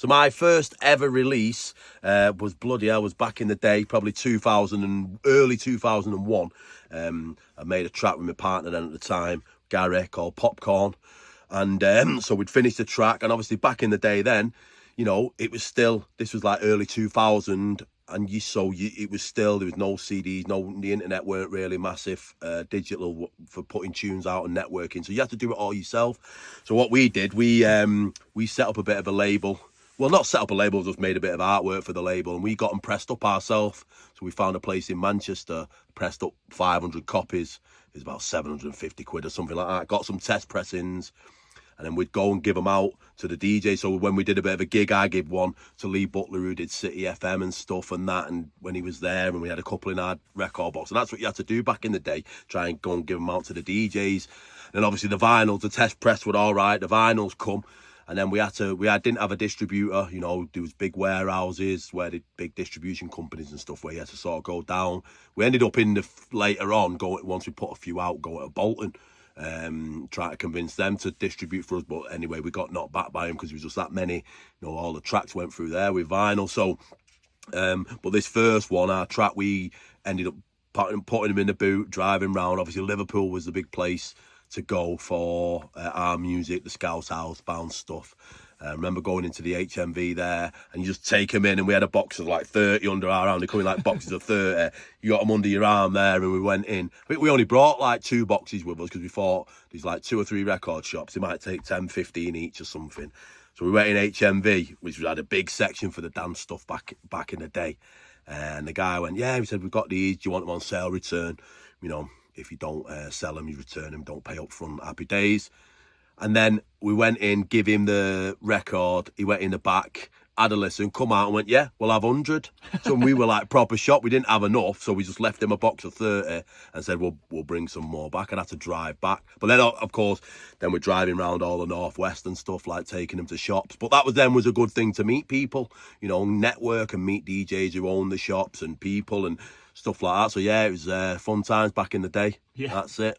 So my first ever release was bloody hell, was back in the day, probably early 2001. I made a track with my partner then at the time, Gary, called Popcorn. And so we'd finished the track, and obviously back in the day then, you know, it was still, this was like early 2000, and it was still, there was no CDs, the internet weren't really massive, digital for putting tunes out and networking, so you had to do it all yourself. So what we did, we set up a bit of a label. Well, not set up a label, just made a bit of artwork for the label, and we got them pressed up ourselves. So we found a place in Manchester, pressed up 500 copies. It was about 750 quid or something like that. Got some test pressings, and then we'd go and give them out to the DJ. So when we did a bit of a gig, I gave one to Lee Butler, who did City FM and stuff and that. And when he was there, and we had a couple in our record box. And that's what you had to do back in the day, try and go and give them out to the DJs. And obviously the vinyls, the test press were all right. The vinyls come. And then we didn't have a distributor, you know, there was big warehouses where the big distribution companies and stuff where you had to sort of go down. We ended up later on, once we put a few out, go to Bolton. Try to convince them to distribute for us, but anyway, we got knocked back by them because there was just that many, you know, all the tracks went through there with vinyl. So but this first one, our track, we ended up putting them in the boot, driving round. Obviously Liverpool was the big place to go for our music, the Scouse housebound stuff. I remember going into the HMV there, and you just take them in, and we had a box of like 30 under our arm. They come in like boxes of 30. You got them under your arm there, and we went in. I think we only brought like 2 boxes with us because we thought there's like 2 or 3 record shops. They might take 10, 15 each or something. So we went in HMV, which had a big section for the dance stuff back in the day. And the guy went, yeah, he said, we've got these. Do you want them on sale, return? You know, if you don't sell them, you return them, don't pay up front, happy days. And then we went in, give him the record, he went in the back, had a listen, come out and went, yeah, we'll have 100. So we were like proper shop, we didn't have enough, so we just left him a box of 30 and said, we'll bring some more back. I'd have to drive back. But then, of course, then we're driving around all the Northwest and stuff, like taking them to shops. But that was a good thing to meet people, you know, network and meet DJs who own the shops and people and stuff like that. So yeah, it was fun times back in the day. Yeah. That's it.